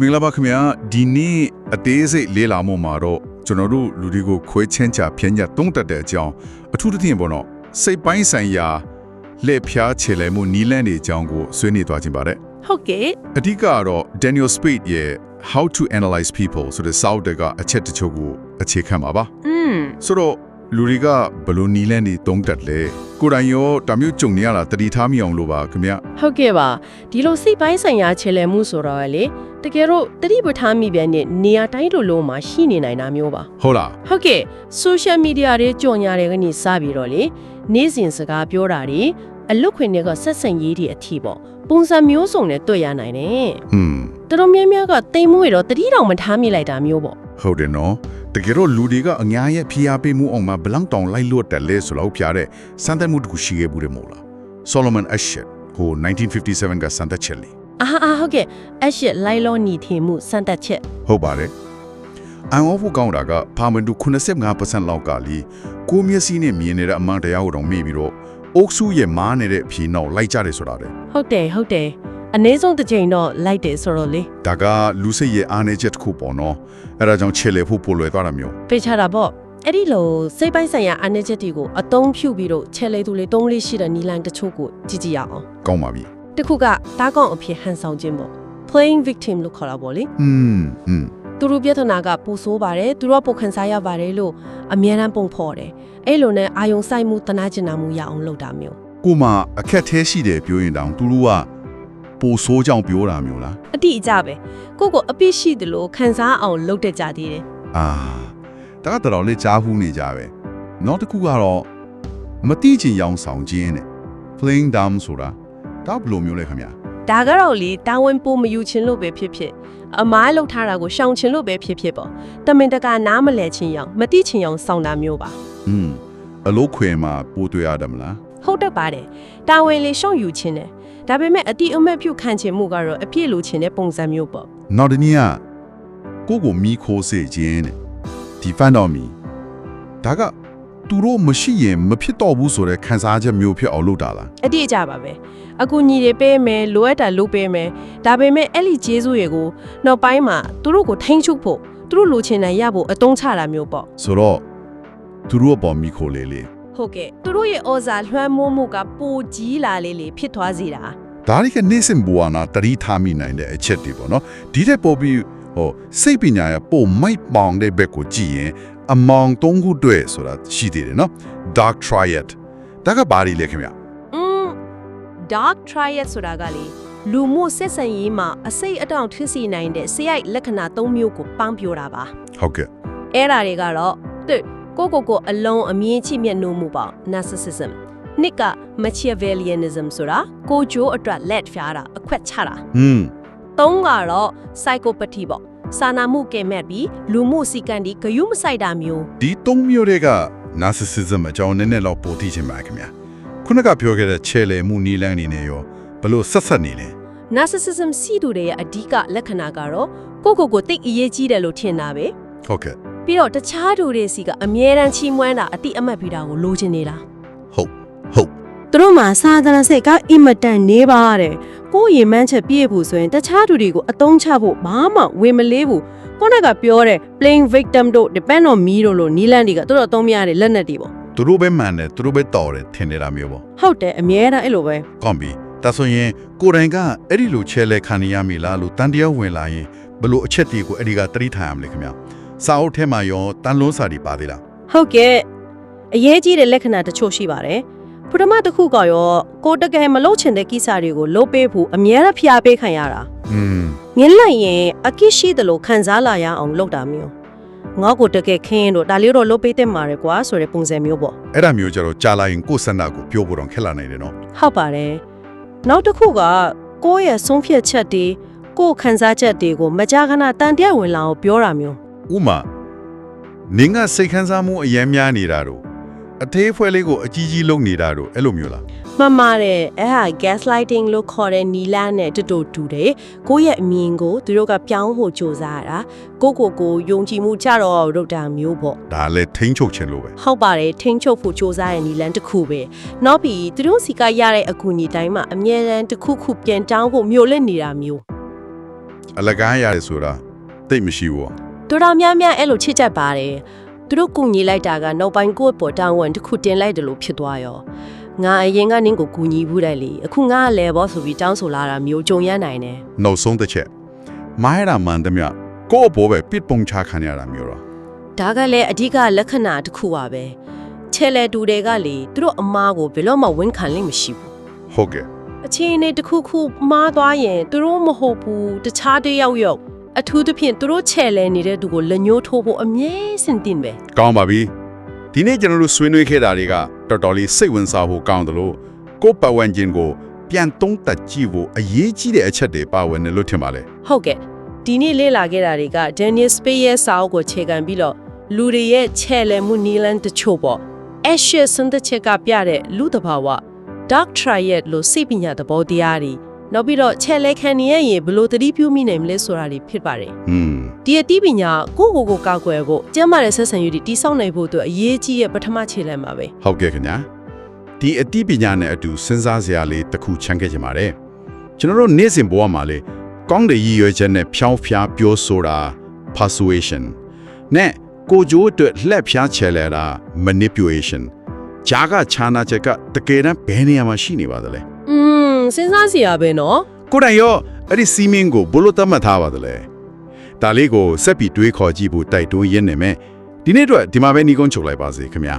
မင်္ဂလာပါခင်ဗျာဒီနေ့အသေးစိတ်လေးလာမှုမှာတော့ကျွန်တော်တို့လူတွေကိုခွဲချင်းချဖြင်းညသုံးတက်တဲ့အကြောင်းအထူးသဖြင့်ပေါ့နော်စိတ်ပိုင်းဆိုင်ရာလက်ဖြားခြေလှယ်မှုနီးလန်းတွေအကြောင်းကိုဆွေးနွေးသွားခြင်းပါတယ်ဟုတ်ကဲ့အဓိကတော့ Daniel Spade ရဲ့ How to Analyze People ဆိုတဲ့စာအုပ်တွေကအချက်တချို့ကိုအခြေခံပါဆိုတော့လူတွေကဘယ်လိုနီးလန်းတွေသုံးတက်လဲကိုယ်တိုင်ရောဒါမျိုးကြုံနေရတာတတိထားမိအောင်လို့ပါခင်ဗျဟုတ်ကဲ့ပါဒီလိုစိတ်ပိုင်းဆိုင်ရာခြေလှယ်မှုဆိုတော့လေတကယ်တော့တတိပဋ္ဌာန်းမိပြန်နဲ့နေရာတိုင်းလိုမှာရှိနေနိုင်တာမျိုးပါဟုတ်လားဟုတ်ကဲ့ social media တွေကြော်ညာတွေကနေစပြီးတော့လေနေ့စဉ်စကားပြောတာတွေအလွတ်ခွင့်တွေကဆက်ဆံရေးတွေအထိပေါ့ပုံစံမျိုးစုံနဲ့တွေ့ရနိုင်တယ်တော်များများကတိမ်မွေတော့တတိတောင်မထားမိလိုက်တာမျိုးပေါ့ဟုတ်တယ်နော်တကယ်တော့လူတွေကအများရဲ့ဖိအားပေးမှုအောင်မှာဘလန့်တောင်လိုက်လွတ်တယ်လဲဆိုတော့ပြတဲ့စံတက်မှုတခုရှိခဲ့ဘူးတယ်မို့လား Solomon Aschat ဟို1957ကစံတက်ချက်လေဟုတ်ကဲ့ Aschat လိုက်လောညီထင်မှုစံတက်ချက်ဟုတ်ပါတယ်အန်အော်ဖူကောင်းတာကပါမန်တူ 85% လောက်ကလီကိုမျက်စိနဲ့မြင်နေတဲ့အမှန်တရားကိုတော့မေ့ပြီးတော့အုပ်စုရဲ့မားနေတဲ့အဖြေနောက်လိုက်ကြတယ်ဆိုတာလေဟုတ်တယ်အနည်းဆုံးတစ်ချိန်တော့လိုက်တယ်ဆိုတော့လေဒါကလူစိတ်ရဲ့အားနည်းချက်တစ်ခုပေါ့နော်အဲဒါကြောင့်ချေလေဖို့ပိုလွယ်သွားတာမျိုးပေးချတာပေါ့အဲ့ဒီလိုစိတ်ပိုင်းဆိုင်ရာအားနည်းချက်တွေကိုအသုံးပြုပြီးတော့ချေလေသူလေး3လေးရှိတဲ့နီလန်တချို့ကိုကြည့်ကြည့်ရအောင်ကောင်းပါပြီတစ်ခုကတားကောင်းအဖြစ်ဟန်ဆောင်ခြင်းပေါ့ playing victim လို့ခေါ်တာပေါ့လေသူတို့ပြဿနာကပူဆိုးပါတယ်သူတို့ကပုတ်ခန်းစားရပါတယ်လို့အမြဲတမ်းပုံဖော်တယ်အဲ့လိုနဲ့အာယုံဆိုင်မှုတနာကျင်နာမှုရအောင်လုပ်တာမျိုးကိုမှအခက်သေးရှိတယ်ပြောရင်တောင်သူတို့ကပိုဆိုးကြောင်ပြောတာမျိုးလားအတိအကျပဲကိုအပြစ်ရှိတယ်လို့ခံစားအောင်လုပ်တတ်ကြသေးတယ်ဒါကတော်လေးကြားဖူးနေကြပဲနောက်တစ်ခုကတော့မတိချင်ရောင်ဆောင်ခြင်းနဲ့ playing dumb ဆိုတာဒါဘယ်လိုမျိုးလဲခင်ဗျာဒါကတော့လေတာဝန်ပိုမယူချင်လို့ပဲဖြစ်အမားလောက်ထားတာကိုရှောင်ချင်လို့ပဲဖြစ်ပေါ့တမင်တကာနားမလဲချင်ရောင်မတိချင်ရောင်ဆောင်တာမျိုးပါအလို့ခွေမှာပိုးတွေ့ရတယ်မလားဟုတ်တတ်ပါတယ်တာဝန်လေးရှောင်ယူချင်တယ်ဒါပေမဲ့အတိအမဲ့ပြုခံချင်မှုကတော့အပြည့်လိုချင်တဲ့ပုံစံမျိုးပေါ့နောက်တနည်းကကိုမီခိုးစေခြင်းနဲ့ဒီဖန်တော်မီဒါကသူတို့မရှိရင်မဖြစ်တော့ဘူးဆိုတဲ့ခံစားချက်မျိုးဖြစ်အောင်လုပ်တာလားအတိအကျပါပဲအကူညီတွေပေးမယ်လိုအပ်တာလုပ်ပေးမယ်ဒါပေမဲ့အဲ့ဒီကျေးဇူးတွေကိုနောက်ပိုင်းမှာသူတို့ကိုထိန်းချုပ်ဖို့သူတို့လိုချင်နိုင်ရဖို့အသုံးချတာမျိုးပေါ့ဆိုတော့သူတို့အပေါ်မီခိုးလေဟုတ်ကဲ့သူတို့ရဲ့ဩဇာလွှမ်းမိုးမှုကပိုကြီးလာလေဖြစ်သွားစေတာဒါရီကနေစင်ဘူဝနာတတိထားမိနိုင်တဲ့အချက်တွေပေါ့နော်ဒီတဲ့ပေါ်ပြီးစိတ်ပညာရဲ့ပိုမိုက်ပေါင်တဲ့ဘက်ကိုကြည့်ရင်အမောင်၃ခုတွေ့ဆိုတာရှိသေးတယ်နော် Dark Triad ဒါကဘာလဲခင်ဗျDark Triad ဆိုတာကလေလူမှုဆက်ဆံရေးမှာအစိတ်အတောင့်ထွေးစီနိုင်တဲ့စရိုက်လက္ခဏာ၃မျိုးကိုပေါင်းပြောတာပါဟုတ်ကဲ့အဲ့ဒါတွေကတော့ကိုအလုံးအမြင့်ချိမြတ်နိုးမှုပေါ့ narcissism နှစ်က Machiavellianism ဆိုတာကိုဂျိုးအတွက်လက်ဖျားတာအခွက်ချတာသုံးကတော့ psychopathy ပေါ့စာနာမှုကဲမဲ့ပြီးလူမှုစီကံဒီဂယုမဆိုင်တာမျိုးဒီသုံးမျိုးတွေက narcissism အကြောင်းနည်းနည်းတော့ပိုသိချင်ပါခင်ဗျာခုနကပြောခဲ့တဲ့ချဲလေမှုနီးလန်းနေနဲ့ရောဘလို့ဆက်ဆက်နေလဲ narcissism စီတူတွေရဲ့အဓိကလက္ခဏာကတော့ကိုတိတ်အရေးကြီးတယ်လို့ထင်တာပဲဟုတ်ကဲ့ပြီးတော့တခြားသူတွေစီကအမြဲတမ်းချီးမွမ်းတာအတိအမှတ်ပြီးတာကိုလိုချင်နေတာဟုတ်သူတို့မှာစာသနာစိတ်ကအင်မတန်နေပါတယ်ကိုယ်ရင်မှန်းချက်ပြည့်ဖို့ဆိုရင်တခြားသူတွေကိုအသုံးချဖို့ဘာမှဝင်မလေးဘူးကိုကပြောတဲ့ playing victim တို့ depend on me တို့လို့နီးလန်းတွေကသူတို့အသုံးမရတဲ့လက်နက်တွေပေါ့သူတို့ပဲမှန်တယ်သူတို့ပဲတော်တယ်ထင်နေတာမျိုးပေါ့ဟုတ်တယ်အမြဲတမ်းအဲ့လိုပဲကောင်းပြီဒါဆိုရင်ကိုယ်တိုင်ကအဲ့ဒီလိုချဲလဲခံရမိလားလို့တန်တရားဝင်လာရင်ဘလို့အချက်တွေကိုအဲ့ဒီကသတိထားရမလဲခင်ဗျာစာအုပ်ထဲမှာရောတန်လွန်းစာတွေပါသေးလားဟုတ်ကဲ့အရေးကြီးတဲ့လက္ခဏာတချို့ရှိပါတယ်ပထမတစ်ခုကရောကိုတကယ်မလုပ်ချင်တဲ့ကိစ္စတွေကိုလုပ်ပေးဖို့အမြဲတမ်းဖျားပေးခံရတာငင်းလိုက်ရင်အကိရှိတယ်လို့ခံစားလာရအောင်လုပ်တာမျိုးငါ့ကိုတကယ်ခင်းတော့ဒါလေးတော့လုပ်ပေးတဲ့မှာရယ်ကွာဆိုတဲ့ပုံစံမျိုးပေါ့အဲ့ဒါမျိုးကြတော့ကြာလာရင်ကိုယ်စန္ဒကိုပြောဖို့တော့ခက်လာနိုင်တယ်နော်ဟုတ်ပါတယ်နောက်တစ်ခုကကိုယ့်ရဲ့ဆုံးဖြတ်ချက်တွေကိုယ်ခံစားချက်တွေကိုမကြာခဏတန်တရားဝင်လာအောင်ပြောတာမျိုးဥမာနင်းကစိတ်ခံစားမှုအများများနေတာတော့အသေးဖွဲလေးကိုအကြီးကြီးလုပ်နေတာတော့အဲ့လိုမျိုးလားမှန်ပါတယ်အဲ့ဟာ gaslighting လို့ခေါ်တဲ့နီလန်းနဲ့တူတယ်ကိုယ့်ရဲ့အမြင်ကိုသူတို့ကပြောင်းဖို့ကြိုးစားရတာကိုယုံကြည်မှုကြတော့လုပ်တာမျိုးပေါ့ဒါလည်းထိန်းချုပ်ခြင်းလို့ပဲဟုတ်ပါတယ်ထိန်းချုပ်ဖို့ကြိုးစားတဲ့နီလန်းတစ်ခုပဲနောက်ပြီးသူတို့စီကရတဲ့အကူအညီတိုင်းမှာအမြဲတမ်းတစ်ခုခုပြန်တောင်းဖို့မျိုးလက်နေတာမျိုး အလကားရတယ်ဆိုတာသိပ်မရှိဘူး တော်တော်များများအဲ့လိုချစ်ကြပါတယ်သူတို့ကူညီလိုက်တာကနောက်ပိုင်းကိုယ့်ပေါ်တောင်းဝန်တစ်ခုတင်လိုက်တယ်လို့ဖြစ်သွားရောငါအရင်ကနင်းကိုကူညီဘူးတယ်လေအခုငါကလည်းဘောဆိုပြီးတောင်းဆိုလာတာမျိုးကြုံရနိုင်တယ် နောက်ဆုံးတစ်ချက်မိုင်းရာမန်တမြကိုယ့်ဘောပဲပစ်ပုံချခံရတာမျိုးတော့ ဒါကလည်းအဓိကလက္ခဏာတစ်ခုပါပဲချဲလေတူတွေကလေသူတို့အမားကိုဘယ်တော့မှဝန်ခံလိမ့်မရှိဘူး ဟုတ်ကဲ့ အခြေအနေတစ်ခုခုမှားသွားရင်သူတို့မဟုတ်ဘူးတခြားတစ်ယောက်ယောက်အထူးသဖြင့်သူတို့ချဲလေနေတဲ့သူကိုလက်ညှိုးထိုးဖို့အမြဲစင်တင်ပဲ ကောင်းပါပြီဒီနေ့ကျွန်တော်တို့ဆွေးနွေးခဲ့တာတွေကတော်တော်လေးစိတ်ဝင်စားဖို့ကောင်းတယ်လို့ကိုယ့်ပတ်ဝန်းကျင်ကိုပြန်သုံးသပ်ကြည့်ဖို့အရေးကြီးတဲ့အချက်တွေပါဝင်တယ်လို့ထင်ပါလေ ဟုတ်ကဲ့ဒီနေ့လေ့လာခဲ့တာတွေက Daniel Space ရဲ့စာအုပ်ကိုခြေခံပြီးတော့လူတွေရဲ့ချဲလေမှုနီလန်တချို့ပေါ့ Ashes စံတဲ့ချက်ကပြတဲ့လူတဘာဝ Dark Triad လို့စိတ်ပညာသဘောတရားတွေနောက်ပြီးတော့ချဲလေခံနေရရင်ဘယ်လိုသတိပြုမိနိုင်မလဲဆိုတာတွေဖြစ်ပါတယ် ဒီအသိပညာကိုကောက်ကွယ်ဖို့ကျမ်းမာတဲ့ဆက်ဆံရေးတွေတိစောက်နိုင်ဖို့အတွက်အရေးကြီးရဲ့ပထမခြေလှမ်းပါပဲ ဟုတ်ကဲ့ခင်ဗျာဒီအသိပညာနဲ့အတူစဉ်းစားစရာလေးတစ်ခုချန်ခဲ့ကြပါတယ်ကျွန်တော်တို့နေ့စဉ်ဘဝမှာလေကောင်းတဲ့ရည်ရွယ်ချက်နဲ့ဖြောင်းဖျားပြောဆိုတာ persuasion နဲ့ကိုကြိုးအတွက်လှက်ဖျားချဲလဲတာ manipulation ဂျာကခြာနာချက်ကတကယ်တမ်းဘယ်နေရာမှာရှိနေပါသလဲ စဉ်းစားစရာပဲနော် ကိုယ်တိုင်ရောအဲ့ဒီစီမင်းကိုဘလို့သတ်မှတ်ထားပါသလဲဒါလေးကိုစက်ပြီးတွေးခေါ်ကြည့်ဖို့တိုက်တွန်းရင်းနေမယ်ဒီနေ့အတွက်ဒီမှာပဲညီကုန်းချုပ်လိုက်ပါစေခင်ဗျာ